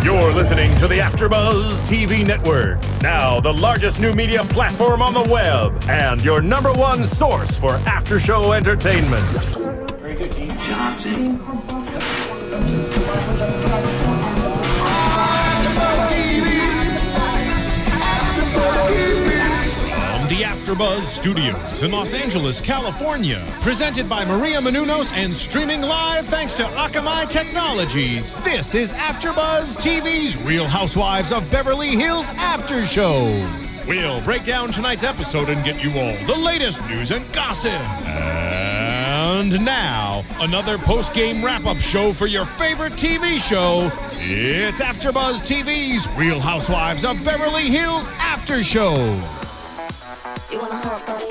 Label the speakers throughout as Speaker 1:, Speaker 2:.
Speaker 1: You're listening to the AfterBuzz TV network, now the largest new media platform on the web, and your #1 source for after-show entertainment.
Speaker 2: Very good, Gene Johnson.
Speaker 3: The AfterBuzz Studios in Los Angeles, California. Presented by Maria Menounos and streaming live thanks to Akamai Technologies. This is AfterBuzz TV's Real Housewives of Beverly Hills After Show. We'll break down tonight's episode and get you all the latest news and gossip. And now, another post-game wrap-up show for your favorite TV show. It's AfterBuzz TV's Real Housewives of Beverly Hills After Show.
Speaker 4: You want a hot body?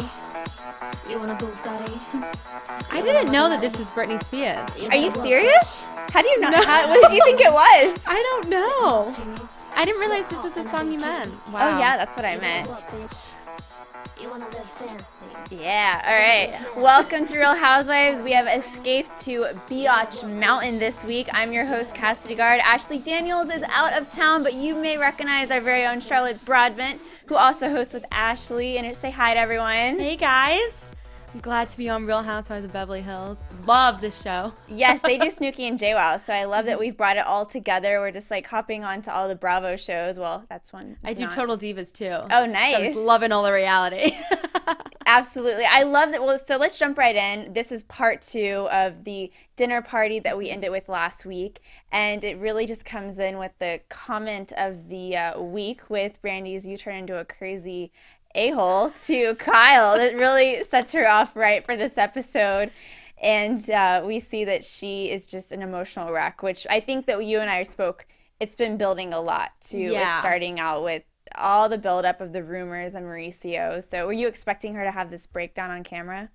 Speaker 4: You want a Bugatti?
Speaker 5: I didn't know that this was Britney Spears.
Speaker 6: Are you serious? How do you not?
Speaker 5: No.
Speaker 6: What did you think it was?
Speaker 5: I don't know. I didn't realize this was the song you meant. Wow.
Speaker 6: Oh yeah, that's what I meant.
Speaker 4: You wanna live fancy?
Speaker 6: Yeah, all right. Welcome to Real Housewives. We have escaped to Biatch Mountain this week. I'm your host, Cassidy Gard. Ashley Daniels is out of town, but you may recognize our very own Charlotte Broadbent, who also hosts with Ashley. And say hi to everyone.
Speaker 5: Hey guys. I'm glad to be on Real Housewives of Beverly Hills. Love this show.
Speaker 6: Yes, they do Snooki and JWoww, so I love that we've brought it all together. We're just like hopping onto all the Bravo shows. Well, that's one.
Speaker 5: I do Total Divas too.
Speaker 6: Oh, nice.
Speaker 5: So I was loving all the reality.
Speaker 6: Absolutely. I love that. Well, so let's jump right in. This is part 2 of the dinner party that we ended with last week. And it really just comes in with the comment of the week with Brandi's "You turn into a crazy a-hole" to Kyle. That really sets her off right for this episode. And we see that she is just an emotional wreck, which I think that you and I spoke, it's been building a lot to it starting out with all the buildup of the rumors and Mauricio. So were you expecting her to have this breakdown on camera?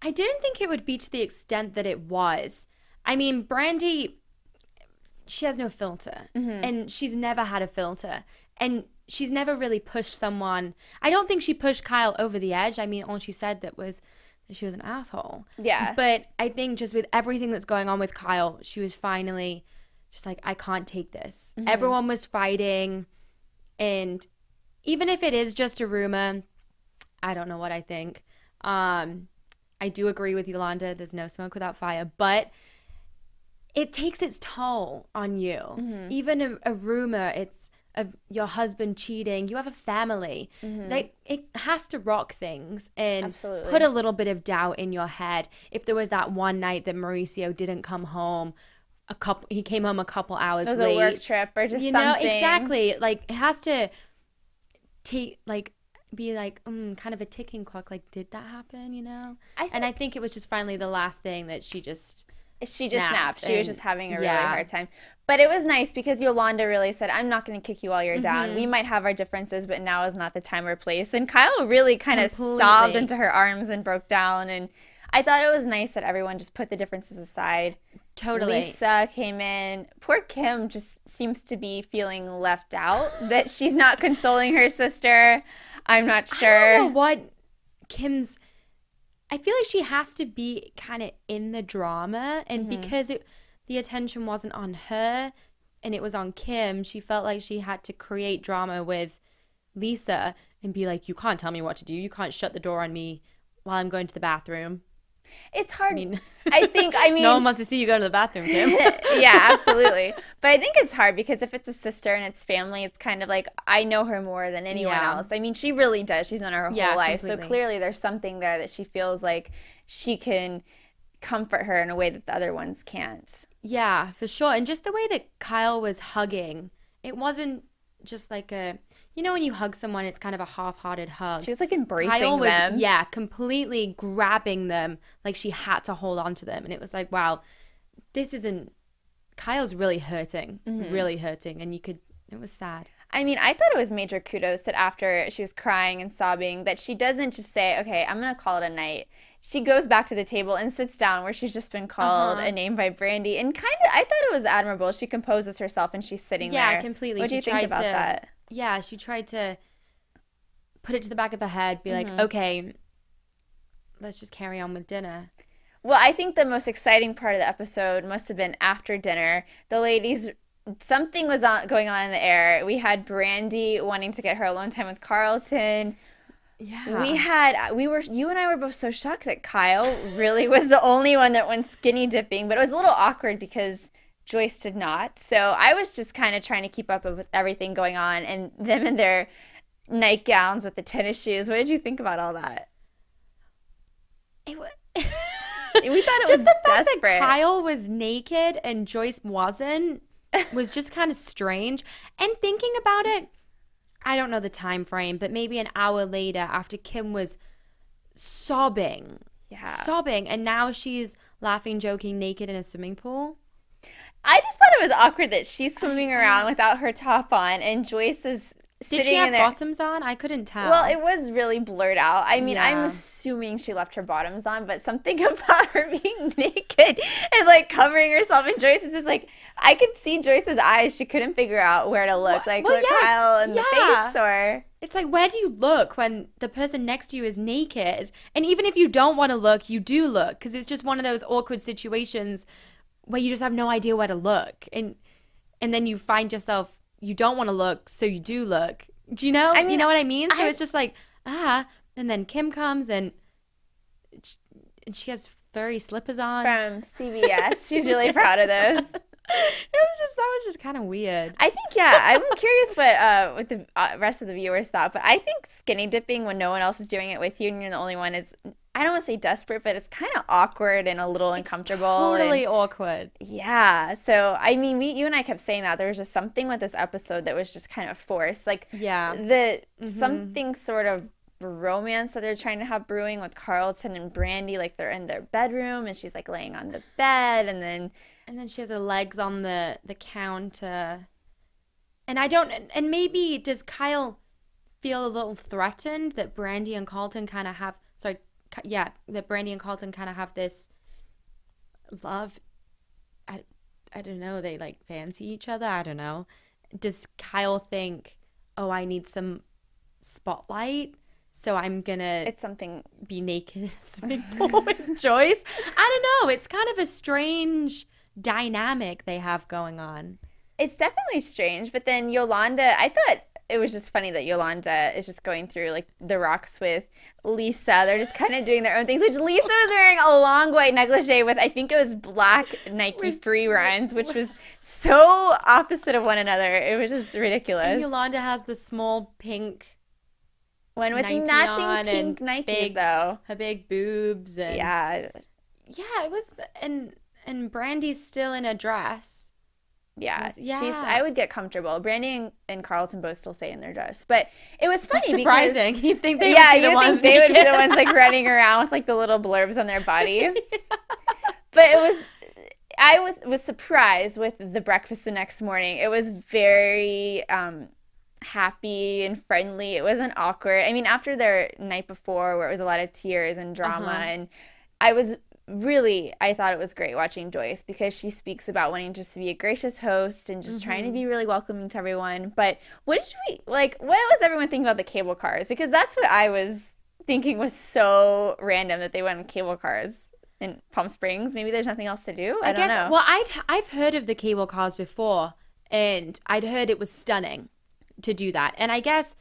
Speaker 5: I didn't think it would be to the extent that it was. I mean, Brandi, she has no filter. And she's never had a filter. And she's never really pushed someone. I don't think she pushed Kyle over the edge. I mean, all she said that was that she was an asshole.
Speaker 6: Yeah.
Speaker 5: But I think just with everything that's going on with Kyle, she was finally just like, I can't take this. Everyone was fighting. And even if it is just a rumor, I don't know what I think. I do agree with Yolanda. There's no smoke without fire. But it takes its toll on you. Even a rumor, it's of your husband cheating. You have a family. It has to rock things and put a little bit of doubt in your head. If there was that one night that Mauricio didn't come home, he came home a couple hours late.
Speaker 6: It was a work trip or just something.
Speaker 5: Exactly. Like, it has to be like kind of a ticking clock. Like, did that happen? You know? I think it was just finally the last thing that she just snapped.
Speaker 6: She was just having a really hard time. But it was nice because Yolanda really said, I'm not going to kick you while you're down. We might have our differences, but now is not the time or place. And Kyle really kind of sobbed into her arms and broke down. And I thought it was nice that everyone just put the differences aside.
Speaker 5: Totally.
Speaker 6: Lisa came in. Poor Kim just seems to be feeling left out, that she's not consoling her sister. I'm not sure.
Speaker 5: I don't know what Kim's... I feel like she has to be kind of in the drama, and because the attention wasn't on her and it was on Kim, she felt like she had to create drama with Lisa and be like, you can't tell me what to do. You can't shut the door on me while I'm going to the bathroom.
Speaker 6: It's hard.
Speaker 5: I mean,
Speaker 6: no
Speaker 5: one wants to see you go to the bathroom, Kim.
Speaker 6: Yeah, absolutely. But I think it's hard because if it's a sister and it's family, it's kind of like, I know her more than anyone else. I mean, she really does. She's known her whole life.
Speaker 5: Completely.
Speaker 6: So clearly there's something there that she feels like she can comfort her in a way that the other ones can't.
Speaker 5: Yeah, for sure. And just the way that Kyle was hugging, it wasn't just like a... You know when you hug someone, it's kind of a half-hearted hug.
Speaker 6: She was like embracing
Speaker 5: Kyle was,
Speaker 6: them.
Speaker 5: Yeah, completely grabbing them like she had to hold on to them. And it was like, wow, this isn't... Kyle's really hurting, really hurting. And it was sad.
Speaker 6: I mean, I thought it was major kudos that after she was crying and sobbing, that she doesn't just say, okay, I'm going to call it a night. She goes back to the table and sits down where she's just been called a name by Brandi. And kind of, I thought it was admirable. She composes herself and she's sitting there.
Speaker 5: Yeah, completely.
Speaker 6: What do you think about that?
Speaker 5: Yeah, she tried to put it to the back of her head, be like, okay, let's just carry on with dinner.
Speaker 6: Well, I think the most exciting part of the episode must have been after dinner. The ladies something was going on in the air. We had Brandi wanting to get her alone time with Carlton.
Speaker 5: Yeah.
Speaker 6: You and I were both so shocked that Kyle really was the only one that went skinny dipping, but it was a little awkward because Joyce did not. So I was just kind of trying to keep up with everything going on, and them in their nightgowns with the tennis shoes. What did you think about all that?
Speaker 5: We thought
Speaker 6: it
Speaker 5: just
Speaker 6: was
Speaker 5: the fact
Speaker 6: desperate.
Speaker 5: that Kyle was naked and Joyce wasn't was just kind of strange. And thinking about it, I don't know the time frame, but maybe an hour later after Kim was sobbing, and now she's laughing, joking, naked in a swimming pool.
Speaker 6: I just thought it was awkward that she's swimming around without her top on, and Joyce is
Speaker 5: Did
Speaker 6: sitting
Speaker 5: she have
Speaker 6: in there.
Speaker 5: bottoms on? I couldn't tell.
Speaker 6: Well, it was really blurred out. I mean, I'm
Speaker 5: Yeah.
Speaker 6: assuming she left her bottoms on, but something about her being naked and like covering herself, and Joyce is just like, I could see Joyce's eyes. She couldn't figure out where to look, look Kyle in the face or.
Speaker 5: It's like, where do you look when the person next to you is naked? And even if you don't want to look, you do look, because it's just one of those awkward situations where you just have no idea where to look, and then you find yourself, you don't want to look, so you do look. Do you know?
Speaker 6: I mean,
Speaker 5: you know what I mean? So it's just like, and then Kim comes and she has furry slippers on.
Speaker 6: From CBS. She's really proud of those.
Speaker 5: That was just kind of weird.
Speaker 6: I think, I'm curious what the rest of the viewers thought, but I think skinny dipping when no one else is doing it with you and you're the only one is, I don't want to say desperate, but it's kind of awkward and a little uncomfortable.
Speaker 5: Totally awkward.
Speaker 6: Yeah. So, I mean, you and I kept saying that there was just something with this episode that was just kind of forced. Like, something sort of romance that they're trying to have brewing with Carlton and Brandi. Like, they're in their bedroom and she's like laying on the bed, and then
Speaker 5: she has her legs on the counter. And maybe does Kyle feel a little threatened that Brandi and Carlton kind of have, that Brandi and Carlton kind of have this love. I don't know, they like fancy each other. I don't know. Does Kyle think, oh, I need some spotlight, so I'm gonna be naked in a swimming pool with Joyce? I don't know. It's kind of a strange dynamic they have going on.
Speaker 6: It's definitely strange. But then Yolanda, I thought it was just funny that Yolanda is just going through like the rocks with Lisa. They're just kind of doing their own things, which Lisa was wearing a long white negligee with, I think it was black Nike free runs, which was so opposite of one another. It was just ridiculous.
Speaker 5: And Yolanda has the small pink
Speaker 6: one with matching pink Nikes, though.
Speaker 5: Her big boobs. And
Speaker 6: yeah,
Speaker 5: it was, and Brandi's still in a dress.
Speaker 6: Yeah, I would get comfortable. Brandi and Carlton both still stay in their dress, but it was funny.
Speaker 5: That's surprising.
Speaker 6: Because
Speaker 5: You'd think they would be the ones
Speaker 6: they would be the ones like running around with like the little blurbs on their body. But I was surprised with the breakfast the next morning. It was very happy and friendly. It wasn't awkward. I mean, after their night before where it was a lot of tears and drama, and I thought it was great watching Joyce because she speaks about wanting just to be a gracious host and just trying to be really welcoming to everyone. But what was everyone thinking about the cable cars? Because that's what I was thinking was so random, that they went on cable cars in Palm Springs. Maybe there's nothing else to do. I don't know.
Speaker 5: Well, I've heard of the cable cars before, and I'd heard it was stunning to do that. And I guess,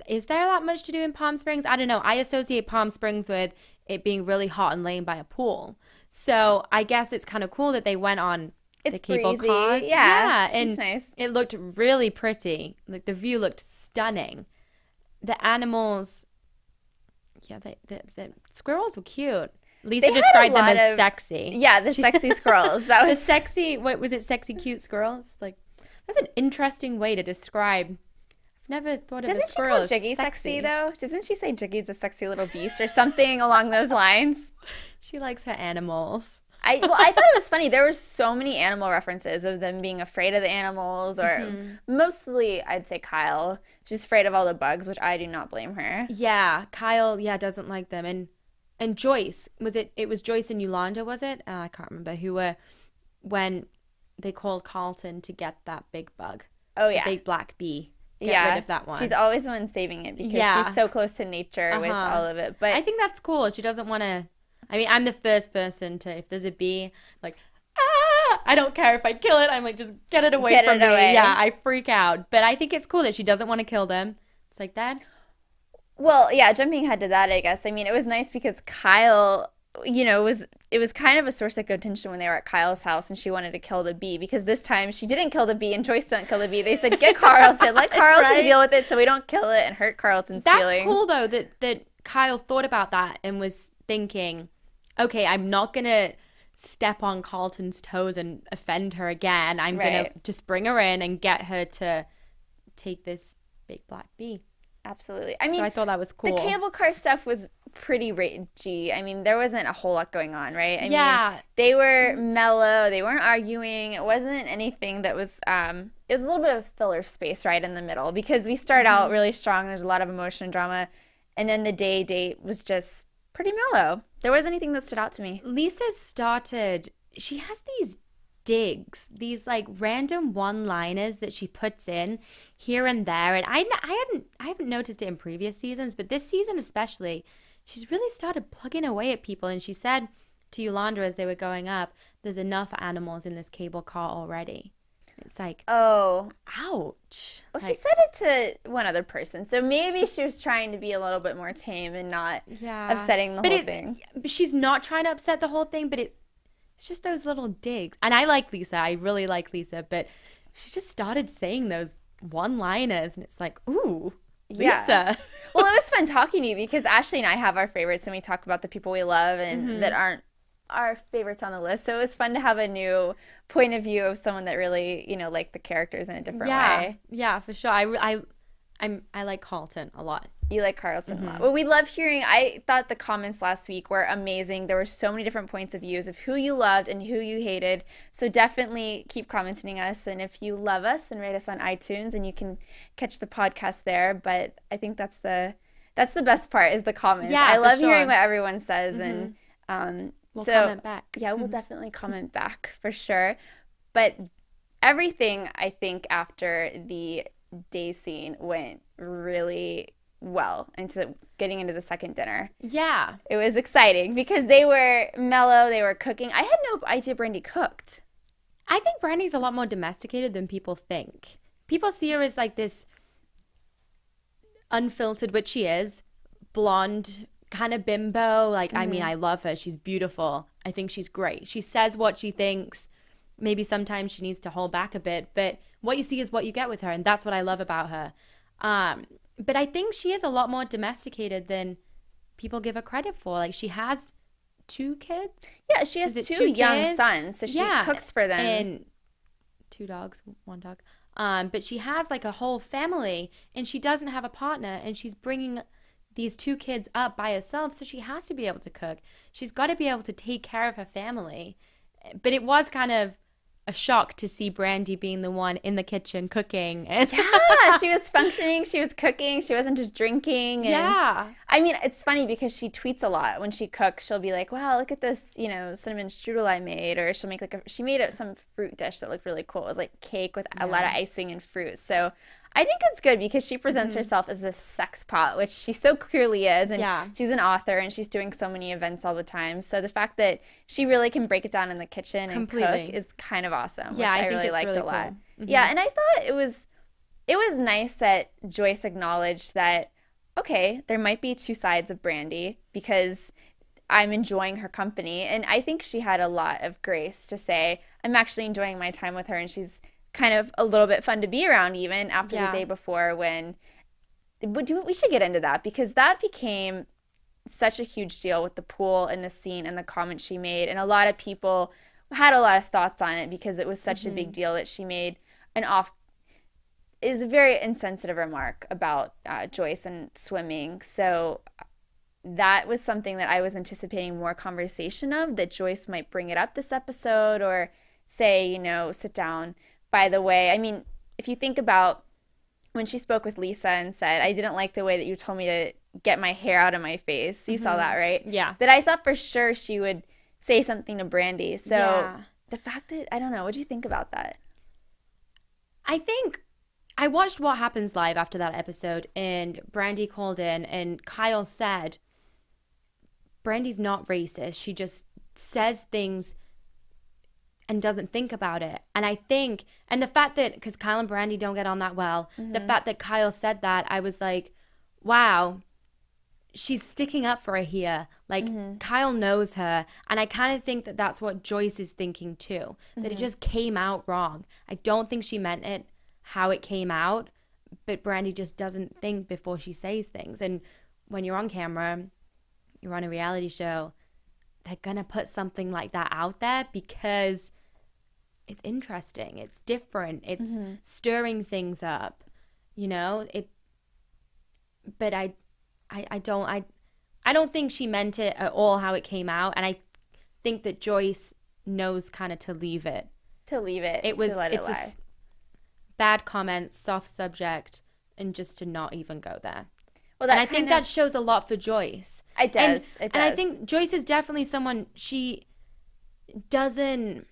Speaker 5: is there that much to do in Palm Springs? I don't know. I associate Palm Springs with it being really hot and laying by a pool. So I guess it's kind of cool that they went on the cable cars.
Speaker 6: Yeah,
Speaker 5: and
Speaker 6: it's nice.
Speaker 5: It looked really pretty. Like, the view looked stunning. The animals, the squirrels were cute. Lisa described them as sexy.
Speaker 6: Yeah, the sexy squirrels. That was
Speaker 5: the sexy. What was it? Sexy, cute squirrels. Like, that's an interesting way to describe. Never thought of a squirrel as
Speaker 6: Doesn't she call Jiggy sexy, though? Doesn't she say Jiggy's a sexy little beast or something along those lines?
Speaker 5: She likes her animals.
Speaker 6: I thought it was funny. There were so many animal references of them being afraid of the animals, or mostly, I'd say Kyle. She's afraid of all the bugs, which I do not blame her.
Speaker 5: Yeah, Kyle, doesn't like them. And Joyce, it was Joyce and Yolanda, was it? I can't remember, who were, when they called Carlton to get that big bug.
Speaker 6: Oh, yeah.
Speaker 5: The big black bee. Get rid of that one.
Speaker 6: She's always the one saving it because she's so close to nature with all of it. But
Speaker 5: I think that's cool. She doesn't want to. I mean, I'm the first person to, if there's a bee, like, I don't care if I kill it. I'm like, just get it away from me. Yeah, I freak out. But I think it's cool that she doesn't want to kill them. It's like that.
Speaker 6: Well, yeah, jumping ahead to that, I guess. I mean, it was nice because Kyle, it was kind of a source of contention when they were at Kyle's house and she wanted to kill the bee, because this time she didn't kill the bee and Joyce didn't kill the bee. They said, get Carlton, let Carlton deal with it so we don't kill it and hurt Carlton's feelings.
Speaker 5: That's cool, though, that Kyle thought about that and was thinking, okay, I'm not going to step on Carlton's toes and offend her again. I'm going to just bring her in and get her to take this big black bee.
Speaker 6: Absolutely. I mean,
Speaker 5: so I thought that was cool.
Speaker 6: The cable car stuff was pretty ragey. I mean, there wasn't a whole lot going on, right? I mean, they were mellow. They weren't arguing. It wasn't anything that was, it was a little bit of filler space right in the middle, because we start out really strong. There's a lot of emotion and drama. And then the date was just pretty mellow. There wasn't anything that stood out to me.
Speaker 5: Lisa started, she has these digs, these like random one-liners that she puts in here and there, and I haven't noticed it in previous seasons, but this season especially, she's really started plugging away at people. And she said to Yolanda as they were going up, there's enough animals in this cable car already. It's like,
Speaker 6: oh,
Speaker 5: ouch.
Speaker 6: Well, she said it to one other person, so maybe she was trying to be a little bit more tame and not upsetting the whole thing.
Speaker 5: But she's not trying to upset the whole thing, but it's just those little digs. And I like Lisa. I really like Lisa. But she just started saying those one-liners. And it's like, ooh, Lisa.
Speaker 6: Yeah. Well, it was fun talking to you because Ashley and I have our favorites. And we talk about the people we love and that aren't our favorites on the list. So it was fun to have a new point of view of someone that really, liked the characters in a different way.
Speaker 5: Yeah, for sure. I like Carlton a lot.
Speaker 6: You like Carlton a lot. Well, we love hearing. I thought the comments last week were amazing. There were so many different points of views of who you loved and who you hated. So definitely keep commenting us. And if you love us, then rate us on iTunes, and you can catch the podcast there. But I think that's the best part is the comments.
Speaker 5: Yeah,
Speaker 6: I love hearing what everyone says, and
Speaker 5: we'll comment back.
Speaker 6: Yeah, we'll definitely comment back for sure. But everything, I think, after the day scene went really well into getting into the second dinner.
Speaker 5: Yeah.
Speaker 6: It was exciting because they were mellow, they were cooking. I had no idea Brandi cooked.
Speaker 5: I think Brandi's a lot more domesticated than people think. People see her as like this unfiltered, which she is, blonde, kind of bimbo. Like, I mean, I love her. She's beautiful. I think she's great. She says what she thinks. Maybe sometimes she needs to hold back a bit, but what you see is what you get with her, and that's what I love about her. But I think she is a lot more domesticated than people give her credit for. Like, she has 2 kids.
Speaker 6: Yeah, she has two young sons, so she cooks for them.
Speaker 5: And 2 dogs, 1 dog. But she has like a whole family, and she doesn't have a partner, and she's bringing these 2 kids up by herself, so she has to be able to cook. She's got to be able to take care of her family. But it was kind of a shock to see Brandi being the one in the kitchen cooking. And
Speaker 6: yeah, she was functioning, she was cooking, she wasn't just drinking. And I mean, it's funny because she tweets a lot when she cooks. She'll be like, wow, look at this, cinnamon strudel I made. Or she'll make she made some fruit dish that looked really cool. It was like cake with a lot of icing and fruit. So I think it's good because she presents herself as this sex pot, which she so clearly is. And she's an author and she's doing so many events all the time. So the fact that she really can break it down in the kitchen and cook is kind of awesome, which I really liked a lot. Cool. Yeah, and I thought it was nice that Joyce acknowledged that, okay, there might be 2 sides of Brandi because I'm enjoying her company. And I think she had a lot of grace to say, I'm actually enjoying my time with her, and she's kind of a little bit fun to be around even after the day before when we should get into that because that became such a huge deal with the pool and the scene and the comments she made, and a lot of people had a lot of thoughts on it because it was such a big deal that she made is a very insensitive remark about Joyce and swimming. So that was something that I was anticipating more conversation of, that Joyce might bring it up this episode or say, sit down. By the way, I mean, if you think about when she spoke with Lisa and said, I didn't like the way that you told me to get my hair out of my face. You saw that, right? Yeah. That I thought for sure she would say something to Brandi. So the fact that, I don't know, what do you think about that?
Speaker 5: I think I watched What Happens Live after that episode, and Brandi called in, and Kyle said, Brandi's not racist. She just says things and doesn't think about it. And I think, and the fact that, because Kyle and Brandi don't get on that well, the fact that Kyle said that, I was like, wow, she's sticking up for her here. Like, Kyle knows her. And I kind of think that that's what Joyce is thinking too, that it just came out wrong. I don't think she meant it how it came out, but Brandi just doesn't think before she says things. And when you're on camera, you're on a reality show, they're gonna put something like that out there because it's interesting, it's different, it's stirring things up, you know. But I don't think she meant it at all how it came out, and I think that Joyce knows kind of to leave it. It's bad comments, soft subject, and just to not even go there. Well, and I think that shows a lot for Joyce.
Speaker 6: It does.
Speaker 5: And I think Joyce is definitely someone, she doesn't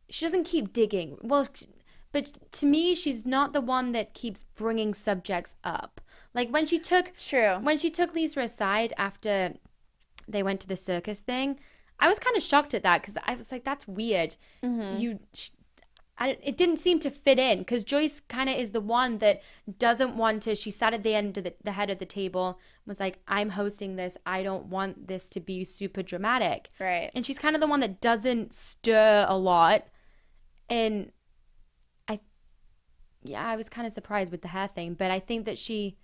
Speaker 5: keep digging. Well, but to me, she's not the one that keeps bringing subjects up. Like when she took Lisa aside after they went to the circus thing, I was kind of shocked at that because I was like, that's weird. It didn't seem to fit in because Joyce kind of is the one that doesn't want to. She sat at the end of the head of the table, was like, I'm hosting this. I don't want this to be super dramatic.
Speaker 6: Right.
Speaker 5: And she's kind of the one that doesn't stir a lot. And I was kind of surprised with the hair thing, but I think that she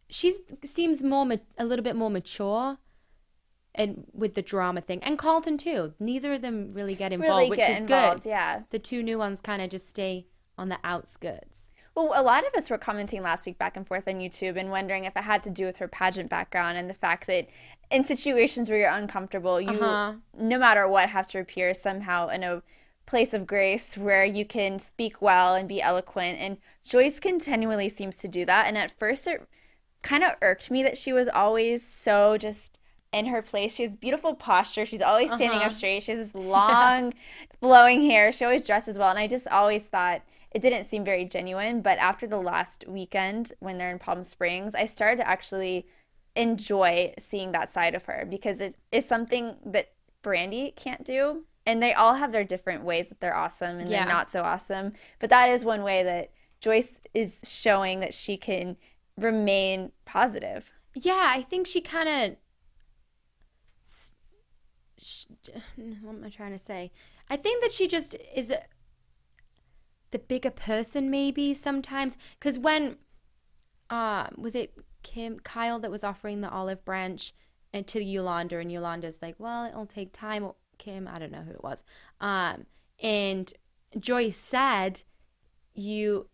Speaker 5: seems a little bit more mature. And with the drama thing, and Carlton too. Neither of them really get involved, which is good.
Speaker 6: Yeah,
Speaker 5: the two new ones kind of just stay on the outskirts.
Speaker 6: Well, a lot of us were commenting last week back and forth on YouTube and wondering if it had to do with her pageant background and the fact that in situations where you're uncomfortable, you no matter what have to appear somehow in a place of grace where you can speak well and be eloquent. And Joyce continually seems to do that. And at first, it kind of irked me that she was always so just in her place. She has beautiful posture. She's always standing up straight. She has this long flowing hair. She always dresses well. And I just always thought it didn't seem very genuine. But after the last weekend when they're in Palm Springs, I started to actually enjoy seeing that side of her because it is something that Brandi can't do. And they all have their different ways that they're awesome and they're not so awesome. But that is one way that Joyce is showing that she can remain positive.
Speaker 5: Yeah, I think she kind of... what am I trying to say? I think that she just is the bigger person maybe sometimes. Because when, was it Kyle that was offering the olive branch to Yolanda, and Yolanda's like, well, it'll take time. Or Kim, I don't know who it was. And Joyce said, you're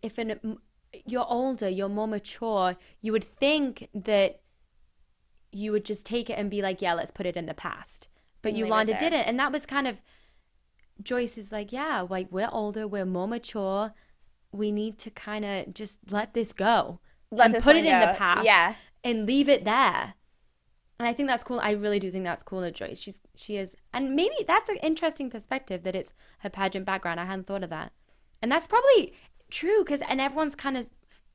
Speaker 5: older, you're more mature, you would think that you would just take it and be like, yeah, let's put it in the past. But Yolanda didn't. And that was kind of, Joyce is like, yeah, like we're older, we're more mature. We need to kind of just let this go. And put it in the past. Yeah. And leave it there. And I think that's cool. I really do think that's cool of Joyce. She is, and maybe that's an interesting perspective that it's her pageant background. I hadn't thought of that. And that's probably true and everyone's kind of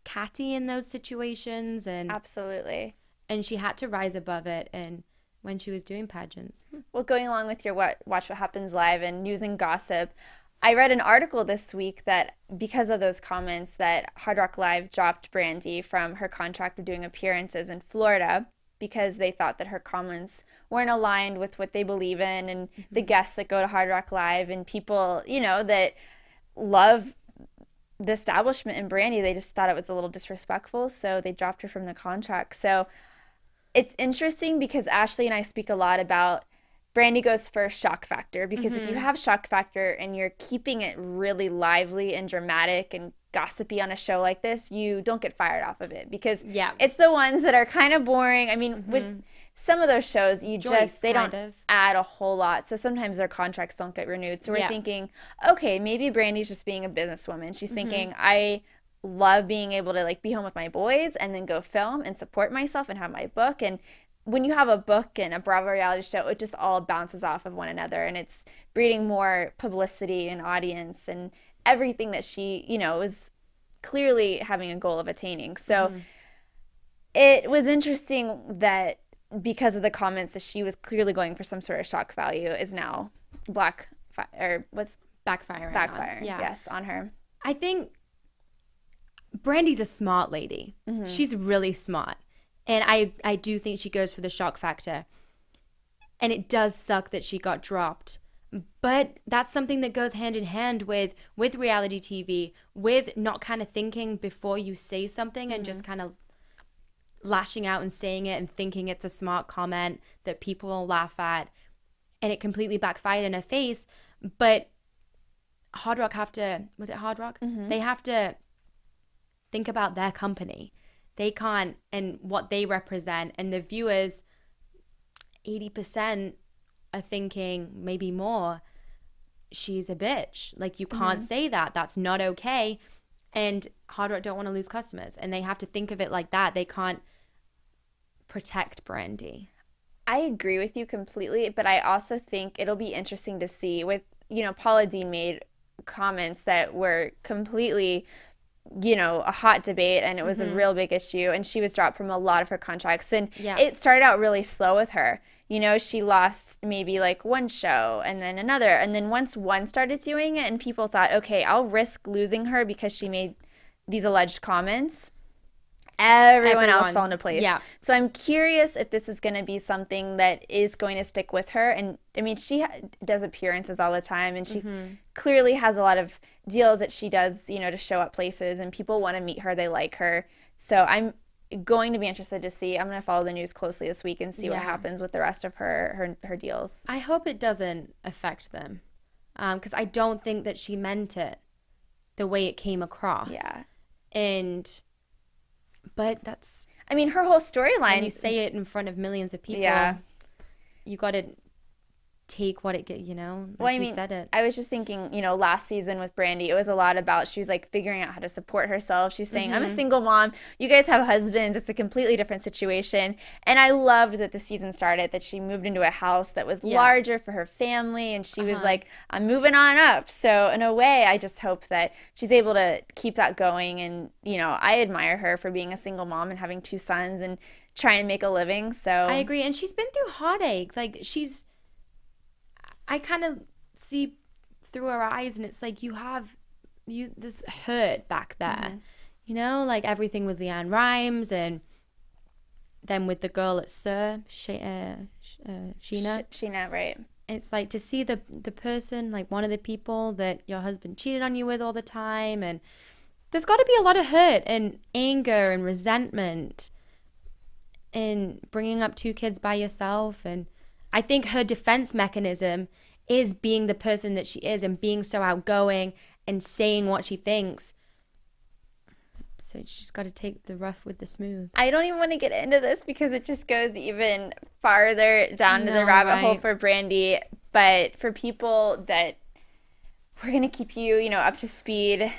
Speaker 5: catty in those situations. And
Speaker 6: absolutely.
Speaker 5: And she had to rise above it. And when she was doing pageants.
Speaker 6: Well, going along with your Watch What Happens Live and news and gossip, I read an article this week that because of those comments that Hard Rock Live dropped Brandi from her contract of doing appearances in Florida because they thought that her comments weren't aligned with what they believe in and the guests that go to Hard Rock Live and people, that love the establishment in Brandi. They just thought it was a little disrespectful, so they dropped her from the contract. So it's interesting because Ashley and I speak a lot about Brandi goes for shock factor because if you have shock factor and you're keeping it really lively and dramatic and gossipy on a show like this, you don't get fired off of it because it's the ones that are kind of boring. I mean, with some of those shows, they don't add a whole lot. So sometimes their contracts don't get renewed. So we're thinking, okay, maybe Brandi's just being a businesswoman. She's thinking, I love being able to be home with my boys and then go film and support myself and have my book. And when you have a book and a Bravo reality show, it just all bounces off of one another and it's breeding more publicity and audience and everything that she, is clearly having a goal of attaining. So it was interesting that because of the comments that she was clearly going for some sort of shock value is now black was
Speaker 5: backfiring.
Speaker 6: Yeah. Yes, on her.
Speaker 5: I think Brandi's a smart lady. She's really smart. And I do think she goes for the shock factor. And it does suck that she got dropped. But that's something that goes hand in hand with reality TV, with not kind of thinking before you say something and just kind of lashing out and saying it and thinking it's a smart comment that people will laugh at. And it completely backfired in her face. But Hard Rock was it Hard Rock? They have to think about their company. They can't, and what they represent. And the viewers, 80% are thinking, maybe more, she's a bitch. Like, you can't say that. That's not okay. And Hard Rock don't want to lose customers. And they have to think of it like that. They can't protect Brandi.
Speaker 6: I agree with you completely, but I also think it'll be interesting to see with, Paula Deen made comments that were completely, a hot debate, and it was a real big issue, and she was dropped from a lot of her contracts, and it started out really slow with her. She lost maybe like one show and then another, and then once one started doing it and people thought, okay, I'll risk losing her because she made these alleged comments, everyone else fell into place. Yeah. So I'm curious if this is going to be something that is going to stick with her. And I mean, she does appearances all the time, and she clearly has a lot of deals that she does, to show up places, and people want to meet her. They like her. So I'm going to be interested to see. I'm going to follow the news closely this week and see what happens with the rest of her deals.
Speaker 5: I hope it doesn't affect them, because I don't think that she meant it the way it came across. Yeah. But that's...
Speaker 6: I mean, her whole storyline...
Speaker 5: When you say it in front of millions of people, you got to take what it get, Like you said it.
Speaker 6: I was just thinking, last season with Brandi, it was a lot about, she was like figuring out how to support herself. She's saying, I'm a single mom. You guys have husbands. It's a completely different situation. And I loved that the season started, that she moved into a house that was larger for her family. And she was like, I'm moving on up. So in a way, I just hope that she's able to keep that going. And, I admire her for being a single mom and having 2 sons and trying to make a living. So
Speaker 5: I agree. And she's been through heartache. Like, I kind of see through her eyes, and it's like you have this hurt back there, like everything with Leanne Rimes, and then with the girl at Sheena.
Speaker 6: Sheena, right.
Speaker 5: It's like to see the person, like one of the people that your husband cheated on you with all the time, and there's got to be a lot of hurt and anger and resentment in bringing up 2 kids by yourself. And I think her defense mechanism is being the person that she is and being so outgoing and saying what she thinks. So she's got to take the rough with the smooth.
Speaker 6: I don't even want to get into this because it just goes even farther down to the rabbit hole for Brandi. But for people that we're going to keep you, up to speed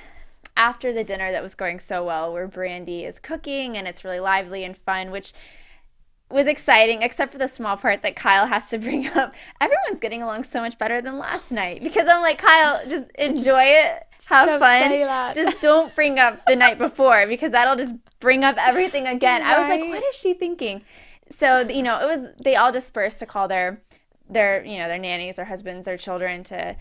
Speaker 6: after the dinner that was going so well, where Brandi is cooking and it's really lively and fun, which was exciting, except for the small part that Kyle has to bring up. Everyone's getting along so much better than last night, because I'm like, Kyle, just enjoy it, have fun. Just don't bring up the night before, because that'll just bring up everything again. Right. I was like, what is she thinking? So, they all dispersed to call their nannies, their husbands, their children to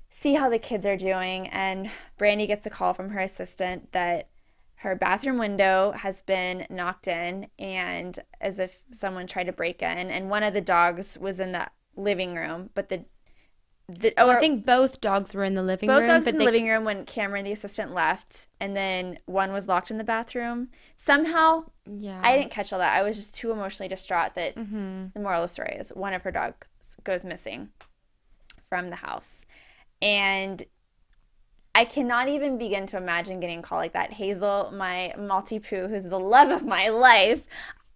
Speaker 6: see how the kids are doing. And Brandi gets a call from her assistant that her bathroom window has been knocked in, and as if someone tried to break in, and one of the dogs was in the living room, but
Speaker 5: I think both dogs were in the living room.
Speaker 6: Both dogs in the living room when Cameron, the assistant, left, and then one was locked in the bathroom. Somehow, I didn't catch all that. I was just too emotionally distraught that the moral of the story is one of her dogs goes missing from the house. And I cannot even begin to imagine getting a call like that. Hazel, my Maltipoo, who's the love of my life,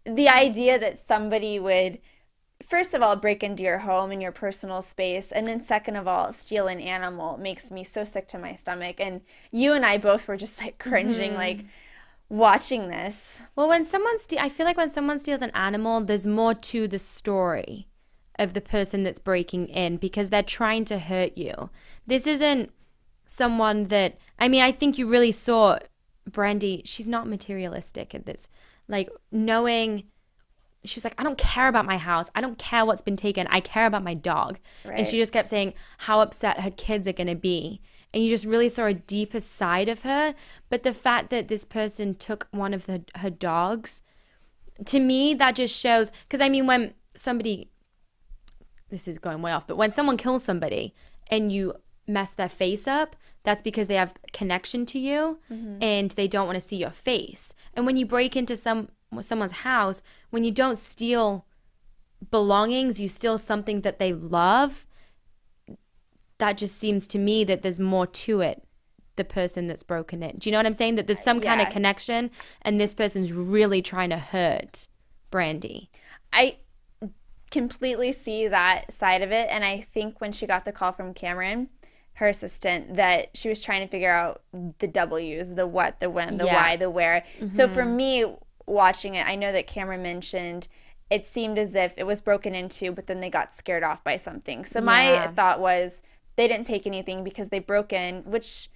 Speaker 6: the idea that somebody would, first of all, break into your home and your personal space, and then second of all, steal an animal makes me so sick to my stomach. And you and I both were just like cringing, like watching this.
Speaker 5: Well, I feel like when someone steals an animal, there's more to the story of the person that's breaking in, because they're trying to hurt you. This isn't someone that, I think you really saw Brandi, she's not materialistic at this. Like, knowing she was like, I don't care about my house. I don't care what's been taken. I care about my dog.
Speaker 6: Right.
Speaker 5: And she just kept saying how upset her kids are going to be. And you just really saw a deeper side of her. But the fact that this person took one of her dogs, to me, that just shows, because I mean, when somebody, this is going way off, but when someone kills somebody and you mess their face up, that's because they have connection to you and they don't want to see your face. And when you break into someone's house, when you don't steal belongings, you steal something that they love. That just seems to me that there's more to it, the person that's broken it. Do you know what I'm saying? That there's some kind of connection, and this person's really trying to hurt Brandi.
Speaker 6: I completely see that side of it, and I think when she got the call from Cameron, her assistant, that she was trying to figure out the W's, the what, the when, the why, the where. So for me, watching it, I know that Cameron mentioned it seemed as if it was broken into, but then they got scared off by something. So my thought was they didn't take anything because they broke in, which,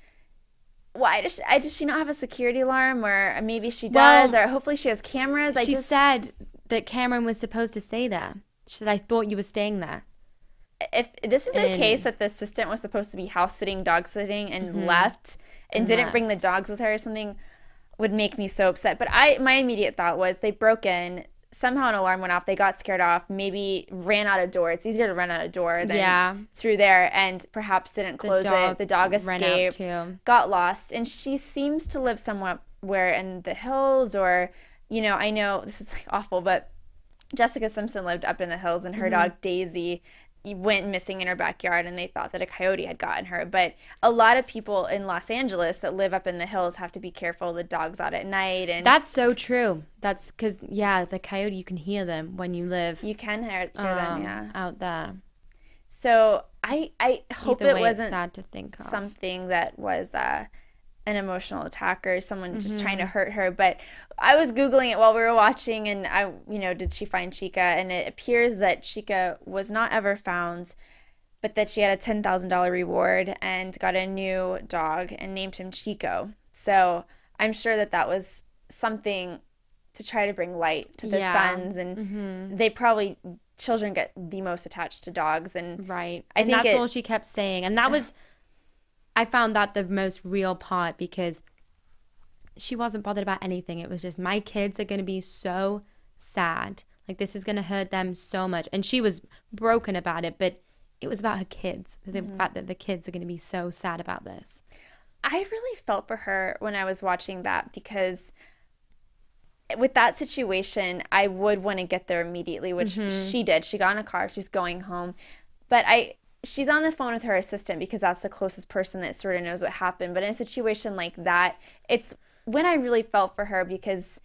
Speaker 6: why does she not have a security alarm? Or maybe she does, or hopefully she has cameras.
Speaker 5: She said that Cameron was supposed to stay there. She said, I thought you were staying there.
Speaker 6: If this is the case that the assistant was supposed to be house sitting, dog sitting, and left and didn't bring the dogs with her or something, would make me so upset. But my immediate thought was they broke in, somehow an alarm went off, they got scared off, maybe ran out a door. It's easier to run out a door than through there, and perhaps didn't close it. The dog escaped, got lost, and she seems to live somewhere in the hills, or, you know, I know this is like awful, but Jessica Simpson lived up in the hills, and her dog Daisy went missing in her backyard, and they thought that a coyote had gotten her. But a lot of people in Los Angeles that live up in the hills have to be careful. The dog's out at night, and
Speaker 5: that's so true. That's because the coyote, you can hear them when you live.
Speaker 6: You can hear them,
Speaker 5: out there.
Speaker 6: So I hope it wasn't
Speaker 5: sad to think of.
Speaker 6: Something that was an emotional attack or someone just trying to hurt her. But I was Googling it while we were watching, and did she find Chica? And it appears that Chica was not ever found, but that she had a $10,000 reward and got a new dog and named him Chico. So I'm sure that was something to try to bring light to the sons, and they probably, children get the most attached to dogs, and
Speaker 5: I think that's all she kept saying. And that was, I found that the most real part, because she wasn't bothered about anything. It was just, my kids are going to be so sad. Like, this is going to hurt them so much. And she was broken about it, but it was about her kids. The fact that the kids are going to be so sad about this.
Speaker 6: I really felt for her when I was watching that, because with that situation, I would want to get there immediately, which she did. She got in a car. She's going home. But she's on the phone with her assistant because that's the closest person that sort of knows what happened. But in a situation like that, it's when I really felt for her, because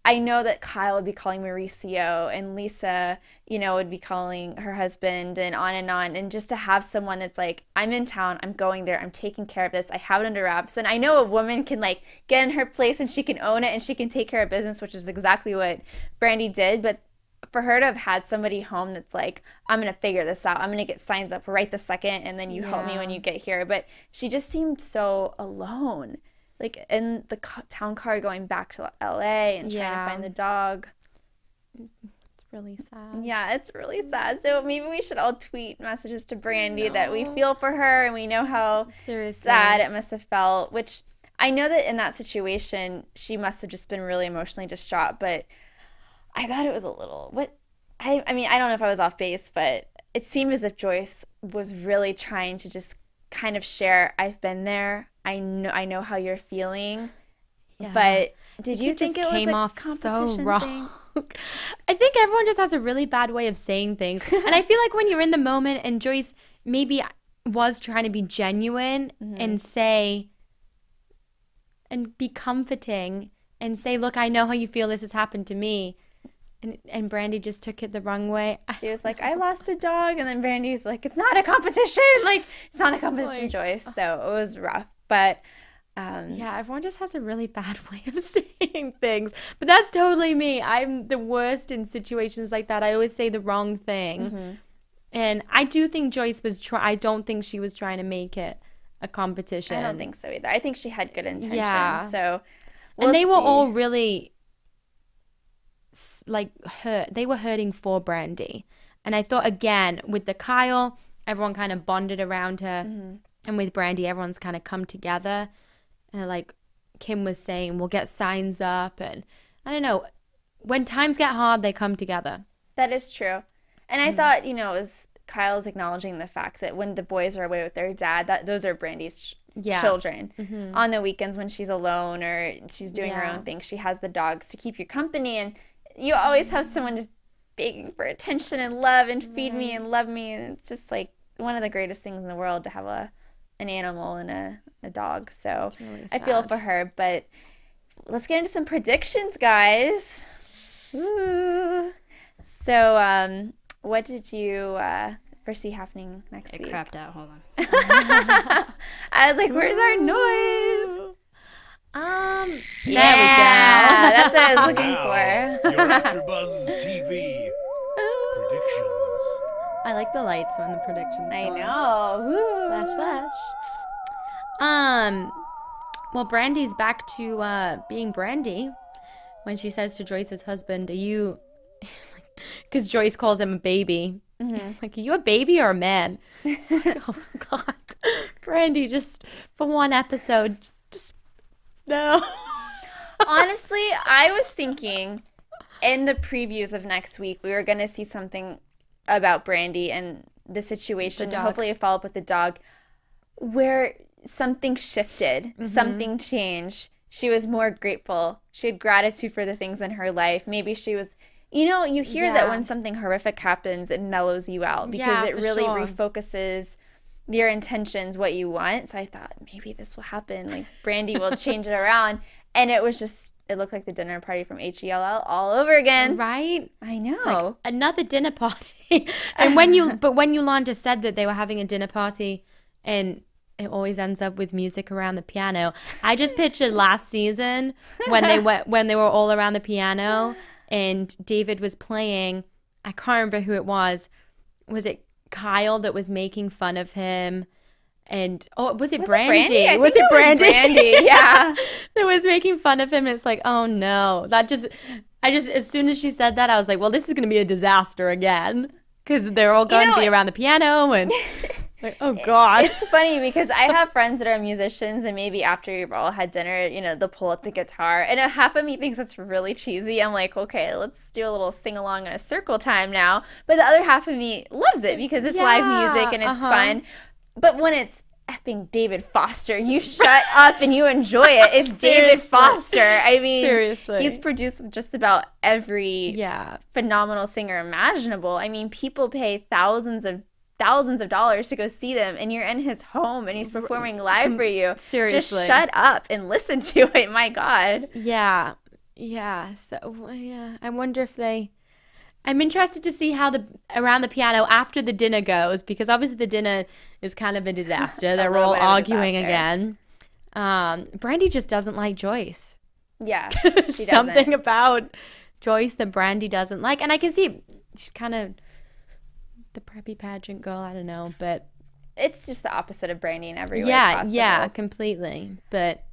Speaker 6: I know that Kyle would be calling Mauricio, and Lisa, would be calling her husband, and on. And just to have someone that's like, I'm in town, I'm going there, I'm taking care of this, I have it under wraps. And I know a woman can get in her place and she can own it and she can take care of business, which is exactly what Brandi did. But for her to have had somebody home that's like, I'm going to figure this out, I'm going to get signs up right this second, and then you help me when you get here. But she just seemed so alone. In the town car going back to LA and trying to find the dog.
Speaker 5: It's really sad.
Speaker 6: Yeah, it's really sad. So maybe we should all tweet messages to Brandi that we feel for her, and we know how sad it must have felt, which I know that in that situation, she must have just been really emotionally distraught. But I thought it was a little, I mean, I don't know if I was off base, but it seemed as if Joyce was really trying to just kind of share, I've been there, I know how you're feeling. But did you think it was a competition
Speaker 5: so wrong
Speaker 6: thing?
Speaker 5: I think everyone just has a really bad way of saying things. And I feel like when you're in the moment, and Joyce maybe was trying to be genuine and say, and be comforting and say, look, I know how you feel, this has happened to me. And Brandi just took it the wrong way.
Speaker 6: She was like, I lost a dog. And then Brandi's like, it's not a competition. It's not a competition, Joyce. So it was rough. But
Speaker 5: everyone just has a really bad way of saying things. But that's totally me. I'm the worst in situations like that. I always say the wrong thing. And I do think Joyce was I don't think she was trying to make it a competition.
Speaker 6: I don't think so either. I think she had good intentions.
Speaker 5: Yeah.
Speaker 6: So
Speaker 5: and they were all really they were hurting for Brandi. And I thought, again, with the Kyle, everyone kind of bonded around her. Mm-hmm. And with Brandi, everyone's kind of come together. And like Kim was saying, we'll get signs up. And I don't know. When times get hard, they come together.
Speaker 6: That is true. And I thought, it was Kyle's acknowledging the fact that when the boys are away with their dad, that those are Brandi's children. Mm-hmm. On the weekends when she's alone or she's doing her own thing, she has the dogs to keep you company. And you always have someone just begging for attention and love and feed me and love me. And it's just like one of the greatest things in the world to have an animal and a dog. So really I feel for her. But let's get into some predictions, guys. Ooh. So what did you foresee happening next week?
Speaker 7: It crapped out. Hold on.
Speaker 6: I was like, where's our noise?
Speaker 5: There we go.
Speaker 6: That's what I was looking for.
Speaker 1: Your AfterBuzz TV predictions.
Speaker 5: I like the lights when the predictions
Speaker 6: I
Speaker 5: go on.
Speaker 6: know. Woo.
Speaker 5: Flash, flash. Well, Brandi's back to being Brandi when she says to Joyce's husband, are you... Because Joyce calls him a baby. Mm-hmm. He's like, are you a baby or a man? It's like, oh, God. Brandi, just for one episode, just... No.
Speaker 6: Honestly, I was thinking in the previews of next week, we were going to see something about Brandi and the situation. Hopefully a follow-up with the dog where something shifted, something changed. She was more grateful. She had gratitude for the things in her life. Maybe she was... you hear that when something horrific happens, it mellows you out because it really refocuses your intentions, what you want. So I thought maybe this will happen. Like Brandi will change it around. And it was just, it looked like the dinner party from HELL all over again.
Speaker 5: Right?
Speaker 6: I know.
Speaker 5: It's like another dinner party. And when Yolanda said that they were having a dinner party and it always ends up with music around the piano, I just pictured last season when they were all around the piano. And David was playing, I can't remember who it was. Was it Kyle that was making fun of him? And, was it Brandi?
Speaker 6: Was it Brandi? Yeah.
Speaker 5: That was making fun of him. And it's like, oh no. As soon as she said that, I was like, well, this is going to be a disaster again. Because they're all going to be around the piano and... Like, oh, God.
Speaker 6: It's funny because I have friends that are musicians, and maybe after you've all had dinner, they'll pull up the guitar. And half of me thinks it's really cheesy. I'm like, okay, let's do a little sing-along and a circle time now. But the other half of me loves it because it's live music and it's fun. But when it's effing David Foster, you shut up and you enjoy it. It's David Foster. I mean, seriously, he's produced with just about every phenomenal singer imaginable. I mean, people pay thousands of dollars to go see them, and you're in his home and he's performing live for you.
Speaker 5: Seriously,
Speaker 6: just shut up and listen to it. My God.
Speaker 5: Yeah. So I wonder if I'm interested to see how around the piano after the dinner goes, because obviously the dinner is kind of a disaster. They're all arguing again. Brandi just doesn't like Joyce.
Speaker 6: Yeah, she
Speaker 5: something about Joyce that Brandi doesn't like, and I can see she's kind of the preppy pageant girl. I don't know, but
Speaker 6: it's just the opposite of Brandi in every way possible.
Speaker 5: Yeah, completely. But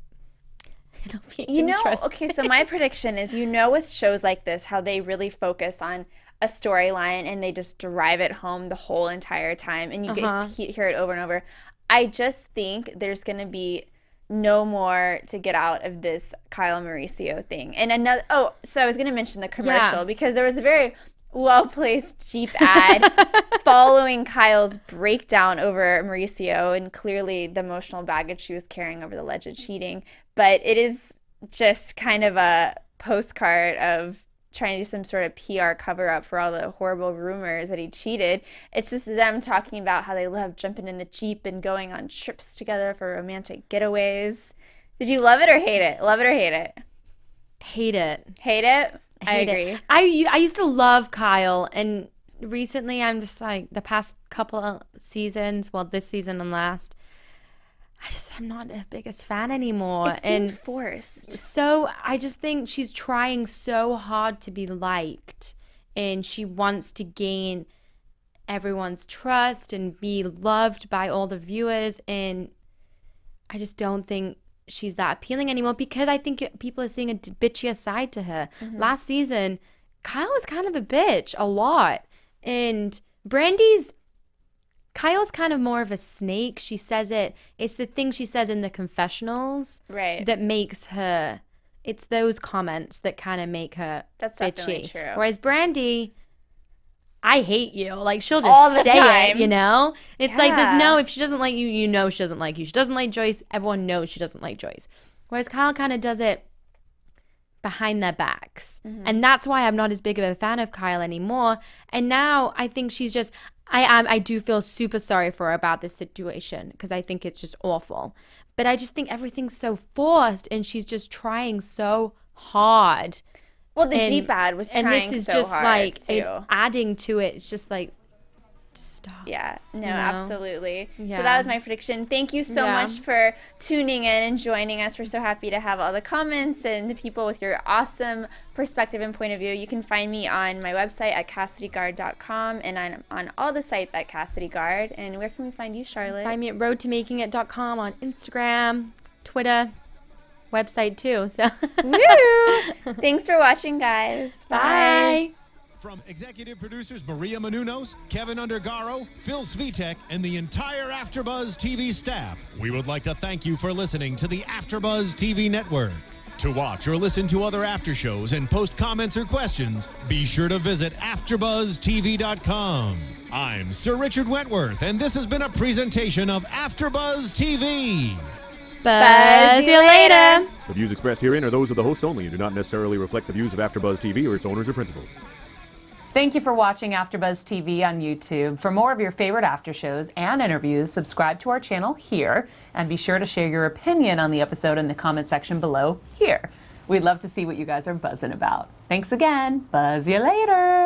Speaker 5: it'll be interesting.
Speaker 6: Okay, so my prediction is, with shows like this, how they really focus on a storyline and they just drive it home the whole entire time, and you get to hear it over and over. I just think there's going to be no more to get out of this Kyle and Mauricio thing. And another, so I was going to mention the commercial because there was a very well-placed Jeep ad following Kyle's breakdown over Mauricio and clearly the emotional baggage she was carrying over the alleged cheating. But it is just kind of a postcard of trying to do some sort of PR cover-up for all the horrible rumors that he cheated. It's just them talking about how they love jumping in the Jeep and going on trips together for romantic getaways. Did you love it or hate it? Love it or hate it?
Speaker 5: Hate it.
Speaker 6: Hate it? I agree.
Speaker 5: I used to love Kyle, and recently I'm just like, the past couple of seasons, well, this season and last, I'm not the biggest fan anymore.
Speaker 6: It seemed forced.
Speaker 5: So I just think she's trying so hard to be liked, and she wants to gain everyone's trust and be loved by all the viewers, and I just don't think she's that appealing anymore, because I think people are seeing a bitchier side to her. Last season, Kyle was kind of a bitch a lot. And Kyle's kind of more of a snake. She says it's the thing she says in the confessionals that makes her, it's those comments that kind of make her
Speaker 6: That's
Speaker 5: bitchy.
Speaker 6: definitely true.
Speaker 5: Whereas Brandi, I hate you. Like, she'll
Speaker 6: All
Speaker 5: just
Speaker 6: the
Speaker 5: say
Speaker 6: time.
Speaker 5: it, you know? It's like, there's
Speaker 6: Yeah.
Speaker 5: no, if she doesn't like you, you know she doesn't like you. She doesn't like Joyce, everyone knows she doesn't like Joyce. Whereas Kyle kind of does it behind their backs. And that's why I'm not as big of a fan of Kyle anymore. And now I think she's just, I do feel super sorry for her about this situation because I think it's just awful. But I just think everything's so forced and she's just trying so hard.
Speaker 6: Well, the Jeep ad was trying so hard,
Speaker 5: and this is just like
Speaker 6: too.
Speaker 5: adding to it. It's just like, just stop.
Speaker 6: Yeah, no,
Speaker 5: You know?
Speaker 6: absolutely.
Speaker 5: Yeah.
Speaker 6: So that was my prediction. Thank you so
Speaker 5: Yeah.
Speaker 6: much for tuning in and joining us. We're so happy to have all the comments and the people with your awesome perspective and point of view. You can find me on my website at CassidyGard.com and on all the sites at Cassidy Gard. And where can we find you, Charlotte?
Speaker 5: Find me at roadtomakingit.com on Instagram, Twitter, website too. So
Speaker 6: Woo! Thanks for watching, guys.
Speaker 5: bye.
Speaker 3: From executive producers Maria Menounos, Kevin Undergaro, Phil Svitek, and the entire AfterBuzz TV staff, we would like to thank you for listening to the AfterBuzz TV network. To watch or listen to other after shows and post comments or questions, be sure to visit AfterBuzzTV.com. I'm Sir Richard Wentworth, and this has been a presentation of AfterBuzz TV.
Speaker 5: Buzz you later.
Speaker 1: The views expressed herein are those of the hosts only and do not necessarily reflect the views of AfterBuzz TV or its owners or principals.
Speaker 7: Thank you for watching AfterBuzz TV on YouTube. For more of your favorite after shows and interviews, subscribe to our channel here, and be sure to share your opinion on the episode in the comment section below here. We'd love to see what you guys are buzzing about. Thanks again. Buzz you later.